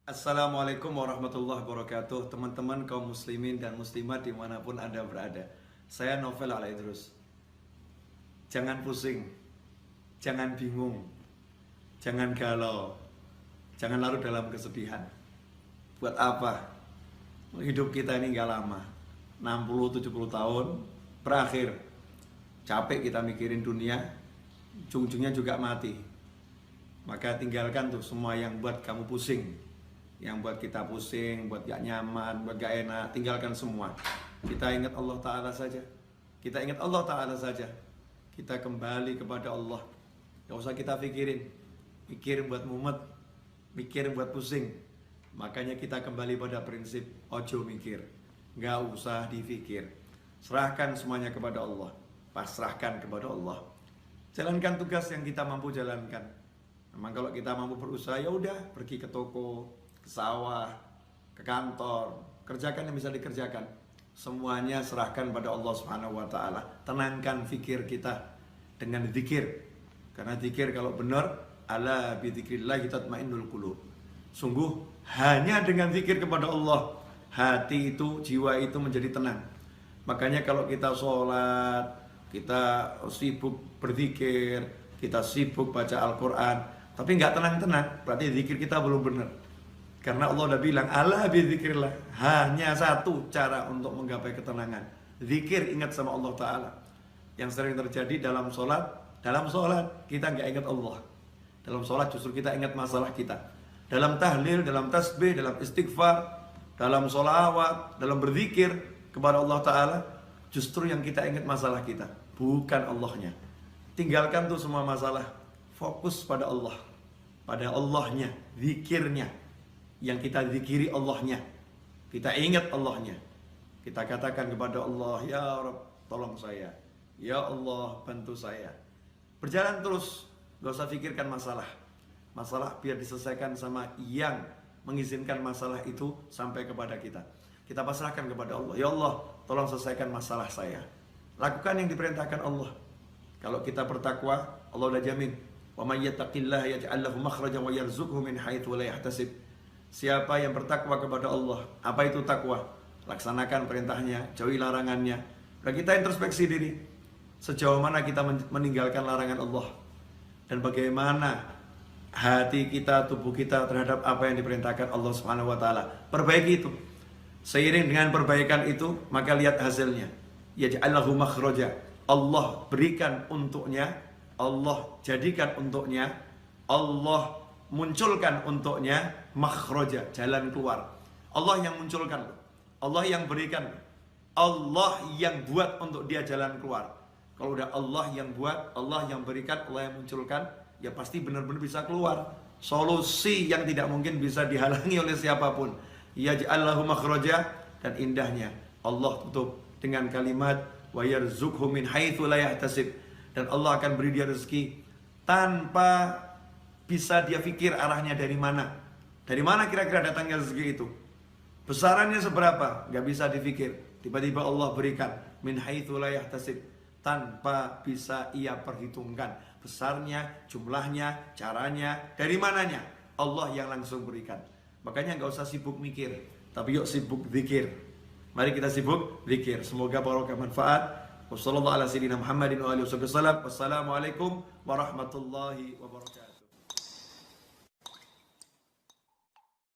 Assalamualaikum warahmatullahi wabarakatuh. Teman-teman kaum muslimin dan muslimat dimanapun Anda berada. Saya Novel Alaidrus. Jangan pusing, jangan bingung, jangan galau, jangan larut dalam kesedihan. Buat apa? Hidup kita ini gak lama, 60-70 tahun berakhir. Capek kita mikirin dunia, ujung-ujungnya juga mati. Maka tinggalkan tuh semua yang buat kamu pusing, yang buat kita pusing, buat gak nyaman, buat gak enak. Tinggalkan semua. Kita ingat Allah Ta'ala saja. Kita ingat Allah Ta'ala saja. Kita kembali kepada Allah. Gak usah kita pikirin, mikir buat mumet, mikir buat pusing. Makanya kita kembali pada prinsip ojo mikir, gak usah dipikir. Serahkan semuanya kepada Allah, pasrahkan kepada Allah. Jalankan tugas yang kita mampu jalankan. Memang kalau kita mampu berusaha, ya udah, pergi ke toko, ke sawah, ke kantor, kerjakan yang bisa dikerjakan. Semuanya serahkan pada Allah Subhanahu wa Ta'ala. Tenangkan fikir kita dengan zikir. Karena zikir kalau benar, ala bi dzikrillah tatmainnul qulub. Sungguh hanya dengan zikir kepada Allah, hati itu, jiwa itu menjadi tenang. Makanya kalau kita sholat, kita sibuk berzikir, kita sibuk baca Al-Quran, tapi nggak tenang-tenang, berarti zikir kita belum benar. Karena Allah udah bilang, ala bizikrillah, hanya satu cara untuk menggapai ketenangan, zikir, ingat sama Allah Ta'ala. Yang sering terjadi dalam sholat kita nggak ingat Allah. Dalam sholat justru kita ingat masalah kita. Dalam tahlil, dalam tasbih, dalam istighfar, dalam sholawat, dalam berzikir kepada Allah Ta'ala, justru yang kita ingat masalah kita, bukan Allahnya. Tinggalkan tuh semua masalah, fokus pada Allah, pada Allahnya, zikirnya. Yang kita zikiri Allahnya, kita ingat Allahnya, kita katakan kepada Allah, ya Rabb, tolong saya, ya Allah, bantu saya. Berjalan terus, gak usah pikirkan masalah biar diselesaikan sama yang mengizinkan masalah itu sampai kepada kita. Kita pasrahkan kepada Allah, ya Allah, tolong selesaikan masalah saya. Lakukan yang diperintahkan Allah. Kalau kita bertakwa, Allah udah jamin, wa may yattaqillaha yaj'al lahu makhrajan wa yarzuqhu min haitsu la yahtasib. Siapa yang bertakwa kepada Allah, apa itu takwa? Laksanakan perintahnya, jauhi larangannya. Dan kita introspeksi diri, sejauh mana kita meninggalkan larangan Allah, dan bagaimana hati kita, tubuh kita terhadap apa yang diperintahkan Allah Subhanahu wa Ta'ala. Perbaiki itu. Seiring dengan perbaikan itu, maka lihat hasilnya. Yaj'al lahu makhraja. Allah berikan untuknya, Allah jadikan untuknya, Allah munculkan untuknya makhraja, jalan keluar. Allah yang munculkan, Allah yang berikan, Allah yang buat untuk dia jalan keluar. Kalau udah Allah yang buat, Allah yang berikan, Allah yang munculkan, ya pasti benar-benar bisa keluar. Solusi yang tidak mungkin bisa dihalangi oleh siapapun. Yaj'al lahu makhraja, dan indahnya Allah tutup dengan kalimat wa yarzuqhu min haitsu la yahtasib. Dan Allah akan beri dia rezeki tanpa bisa dia pikir arahnya dari mana. Dari mana kira-kira datangnya rezeki itu? Besarannya seberapa? Gak bisa dipikir. Tiba-tiba Allah berikan min haitsu la yahtasib, tanpa bisa ia perhitungkan. Besarnya, jumlahnya, caranya, dari mananya? Allah yang langsung berikan. Makanya gak usah sibuk mikir, tapi yuk sibuk zikir. Mari kita sibuk zikir. Semoga barokah manfaat. Wassalamualaikum warahmatullahi wabarakatuh.